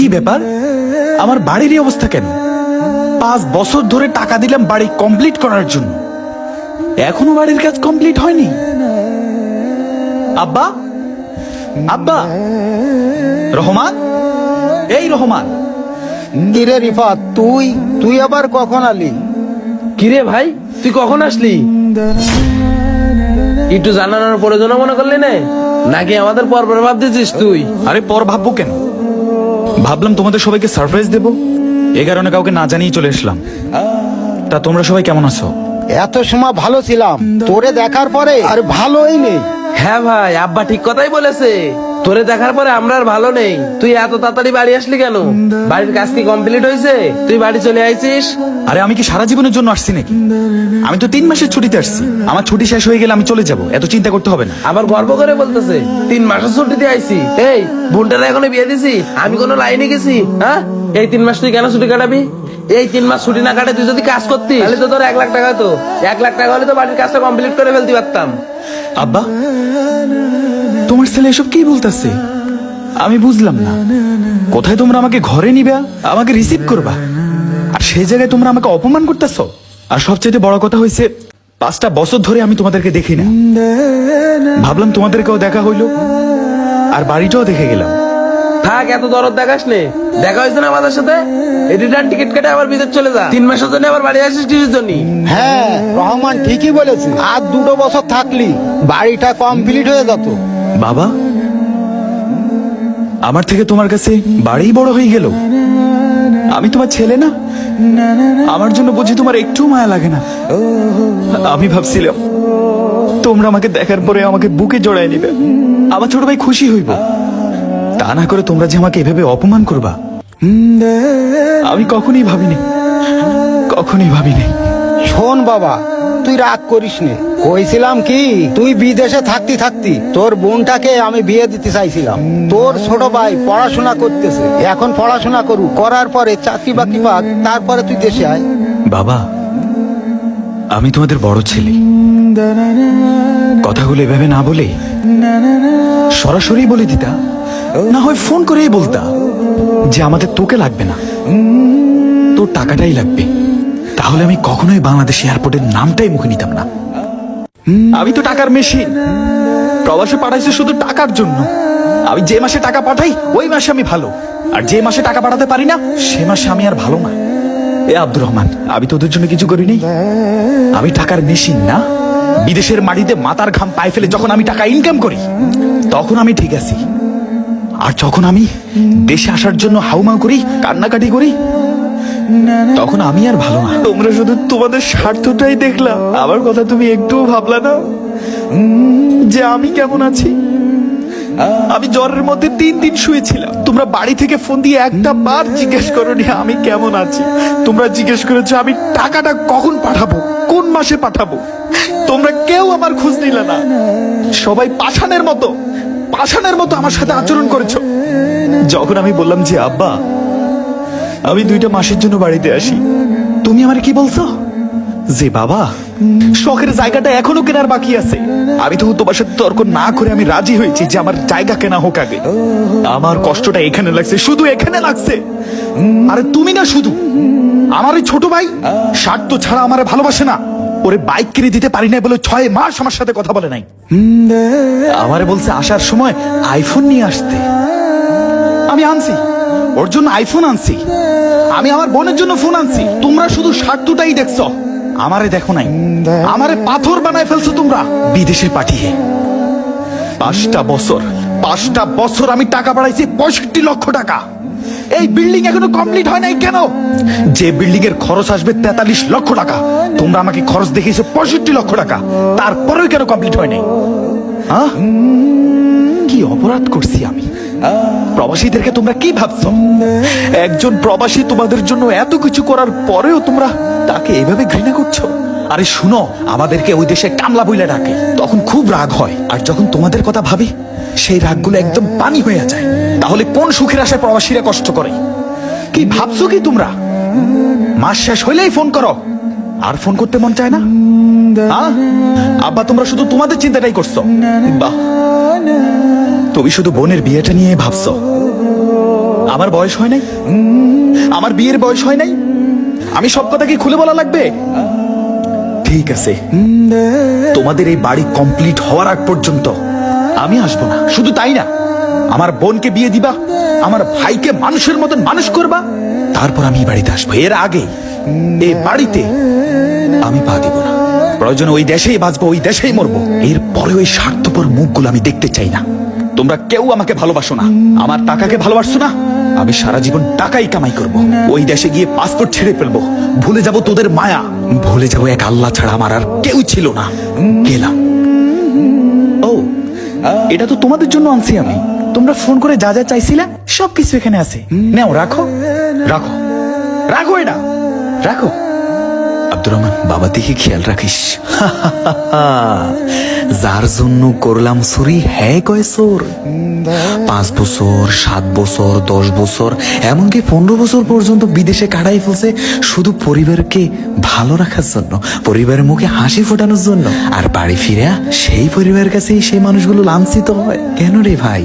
কি ব্যাপার? আমার বাড়ির এই অবস্থা কেন? 5 বছর ধরে টাকা দিলাম বাড়ি কমপ্লিট করার জন্য, এখনো বাড়ির কাজ কমপ্লিট হয়নি। আব্বা, আব্বা, রহমান, এই রহমান। কিরে রিফাত, তুই তুই আবার কখন আলি? কিরে ভাই, তুই কখন আসলি? একটু জানানোর প্রয়োজন মনে করলি না নাকি আমাদের পর ভাবতেছিস তুই? আরে পর ভাববো কেন, ভাবলাম তোমাদের সবাইকে সারপ্রাইজ দেবো, এই কারণে কাউকে না জানিয়ে চলে এসলাম। তা তোমরা সবাই কেমন আছো? এত সময় ভালো ছিলাম, তোরে দেখার পরে আর ভালোই নেই। হ্যাঁ ভাই, আব্বা ঠিক কথাই বলেছে। তোরে দেখার পরে আমরা আর ভালো নেই। তুই এত তাড়াতাড়ি বাড়ি আসলি কেন? বাড়ির কাজ কি কমপ্লিট হয়েছে? তুই বাড়ি চলে আইছিস? আরে আমি কি সারা জীবনের জন্য আসছি নাকি? আমি তো 3 মাসের ছুটিতে আসছি, আমার ছুটি শেষ হয়ে গেলে আমি চলে যাব, এত চিন্তা করতে হবে না। আবার গর্ব করে বলতেছে 3 মাসের ছুটিতে আইছি। এই বোনটারা এখনো বিয়ে দিছি? আমি কোনো লাইনে গেছি? হ্যাঁ, এই 3 মাস তুই কেন ছুটি কাটাবি? এই 3 মাস ছুটি না কাটে তুই যদি কাজ করতি তাহলে তো তোর 1 লাখ টাকা হতো। 1 লাখ টাকা হলে তো বাড়ির কাজটা কমপ্লিট করে ফেলতে পারতাম। আব্বা, তোমার ছেলে এসব কি বলতেছে? আমি বুঝলাম না। কোথায় তোমরা আমাকে ঘরে নিবা, আমাকে রিসিভ করবা, আর সেই জায়গায় তোমরা আমাকে অপমান করতেছো। আর সবচেয়ে বড় কথা হয়েছে, 5টা বছর ধরে আমি তোমাদেরকে দেখি না। ভাবলাম তোমাদেরকেও দেখা হইলো, আর বাড়িটাও দেখে গেলাম। থাক, এত দরদ দেখাস নে। দেখা হয়েছে না আমাদের সাথে? এই রিটার্ন টিকিট কেটে আবার বিদেশ চলে যা। 3 মাসের জন্য আবার বাড়ি আসিস কিসের জন্য? হ্যাঁ, রহমান ঠিকই বলেছে। আর 2 বছর থাকলি বাড়িটা কমপ্লিট হয়ে যেত। বাবা, আমার থেকে তোমার কাছে বাড়ি বড় হয়ে গেল। আমি তোমার ছেলে না? আমার জন্য বুঝি তোমার একটু মায়া লাগে না? আমি ভাবছিলাম তোমরা আমাকে দেখার পরে আমাকে বুকে জড়ায় নিবে, আমার ছোট ভাই খুশি হইব। তা না করে তোমরা যে আমাকে এভাবে অপমান করবা, আমি কখনই ভাবিনি, কখনই ভাবিনি। শোন বাবা, তুই রাগ করিস নে। কইছিলাম কি, তুই বিদেশে থাকতি থাকতি তোর বোনটাকে আমি বিয়ে দিতে চাইছিলাম। তোর ছোট ভাই পড়াশোনা করতেছে, এখন পড়াশোনা করুক, করার পরে চাকরি বাকরি পাক, তারপরে তুই দেশে আয়। বাবা, আমি তোমাদের বড় ছেলে, কথাগুলো এভাবে না বলে সরাসরি বলে দিতা, না হয় ফোন করেই বলতা যে আমাদের তোকে লাগবে না, তোর টাকাটাই লাগবে। তাহলে আমি কখনোই বাংলাদেশ এয়ারপোর্টের নামটাই মুখে নিতাম না। আমি তো টাকার মেশিন, প্রবাসে পাঠাইছি শুধু টাকার জন্য। আমি যে মাসে টাকা পাঠাই ওই মাসে আমি ভালো, আর যে মাসে টাকা পাঠাতে পারি না সে মাসে আমি আর ভালো না। এ আব্দুর রহমান, আমি তোদের জন্য কিছু করিনি। আমি টাকার মেশিন না। বিদেশের মাটিতে মাথার ঘাম পায়ে ফেলে যখন আমি টাকা ইনকাম করি তখন আমি ঠিক আছি, আর যখন আমি দেশে আসার জন্য হাউমাউ করি, কান্নাকাটি করি, তখন আমি আর ভালো না। তোমরা শুধু তোমাদের স্বার্থটাই দেখলা, আমার কথা তুমি একটুও ভাবলা না যে আমি কেমন আছি। আমি জ্বরের মধ্যে 3 দিন শুয়েছিলাম, তোমরা বাড়ি থেকে ফোন দিয়ে একটা বার জিজ্ঞেস করোনি আমি কেমন আছি। তোমরা জিজ্ঞেস করেছো আমি টাকাটা কখন পাঠাবো, কোন মাসে পাঠাবো। তোমরা কেউ আমার খোঁজ নিলে না, সবাই পাষাণের মতো আমার সাথে আচরণ করেছো। যখন আমি বললাম যে আব্বা আমি 2টা মাসের জন্য বাড়িতে আসি, তুমি আমার কি বলছো যে বাবা শখের জায়গাটা এখনো কেনার বাকি আছে। আমি তো তোমার সাথে তর্ক না করে আমি রাজি হয়েছি যে আমার জায়গা কেনা হোক আগে। আমার কষ্টটা এখানে লাগছে, শুধু এখানে লাগছে। আরে তুমি না শুধু, আমার এই ছোট ভাই স্বার্থ ছাড়া আমারে ভালোবাসে না। ওরে বাইক কিনে দিতে পারি না বলে 6 মাস আমার সাথে কথা বলে নাই। আমারে বলছে আসার সময় আইফোন নিয়ে আসতে, আমি আনছি, ওর জন্য আইফোন আনছি। আমি আমার বোনের জন্য ফোন আনছি। তোমরা শুধু স্বার্থটাই দেখছো, আমারে দেখো নাই। আমারে পাথর বানায় ফেলছো তোমরা বিদেশে পাঠিয়ে। 5টা বছর আমি টাকা বাড়াইছি 65 লক্ষ টাকা। এই বিল্ডিং এখনো কমপ্লিট হয় নাই কেন? যে বিল্ডিং এর খরচ আসবে 43 লক্ষ টাকা, তোমরা আমাকে খরচ দেখিয়েছো 65 লক্ষ টাকা, তারপরেও কেন কমপ্লিট হয় নাই? হ্যাঁ, কি অপরাধ করছি আমি? প্রবাসীদেরকে তোমরা কি ভাবছো? একজন প্রবাসী তোমাদের জন্য এত কিছু করার পরেও তোমরা তাকে এইভাবে ঘৃণা করছো। আরে শুনো, আমাদেরকে ওই দেশে কামলা বইলা ডাকে, তখন খুব রাগ হয়। আর যখন তোমাদের কথা ভাবি সেই রাগগুলো একদম পানি হয়ে যায়। তাহলে কোন সুখের আশায় প্রবাসীরা কষ্ট করে? কি ভাবছো কি তোমরা? মাস শেষ হইলেই ফোন করো, আর ফোন করতে মন চায় না? আব্বা, তোমরা শুধু তোমাদের চিন্তাটাই করছো। বাহ, তুমি শুধু বোনের বিয়েটা নিয়ে ভাবছো, আমার বয়স হয় নাই? আমার বিয়ের বয়স হয় নাই? আমি সব কথা কি খুলে বলা লাগবে? ঠিক আছে, তোমাদের এই বাড়ি কমপ্লিট হওয়ার আগ পর্যন্ত আমি আসবো না। শুধু তাই না, আমার বোনকে বিয়ে দিবা, আমার ভাইকে মানুষের মতন মানুষ করবা, তারপর আমি এই বাড়িতে আসবো। এর আগে এই বাড়িতে আমি পা দিব না। প্রয়োজনে ওই দেশেই বাঁচবো, ওই দেশেই মরবো। এরপরে ওই স্বার্থপর মুখগুলো আমি দেখতে চাই না। তোমরা কেউ আমাকে ভালোবাসো না, আমার টাকাকে ভালোবাসছো না। আমি সারা জীবন টাকাই কামাই করব, ওই দেশে গিয়ে পাসপোর্ট ছেড়ে ফেলবো, ভুলে যাব তোদের মায়া, ভুলে যাব এক আল্লাহ ছাড়া আমার আর কেউ ছিল না। গেলাম। ও, এটা তো তোমাদের জন্য আনছি আমি। তোমরা ফোন করে যা যা চাইছিলা সবকিছু এখানে আছে। নাও, রাখো রাখো রাখো, এটা রাখো। আব্দুর রহমান, বাবা দেখে খেয়াল রাখিস। যার জন্য করলাম চুরি, হ্যাঁ কয় চোর। 5 বছর, 7 বছর, 10 বছর, এমনকি 15 বছর পর্যন্ত বিদেশে কাটাই ফেলছে শুধু পরিবারকে ভালো রাখার জন্য, পরিবারের মুখে হাসি ফোটানোর জন্য। আর বাড়ি ফিরে সেই পরিবারের কাছে সেই মানুষগুলো লাঞ্ছিত হয় কেন রে ভাই?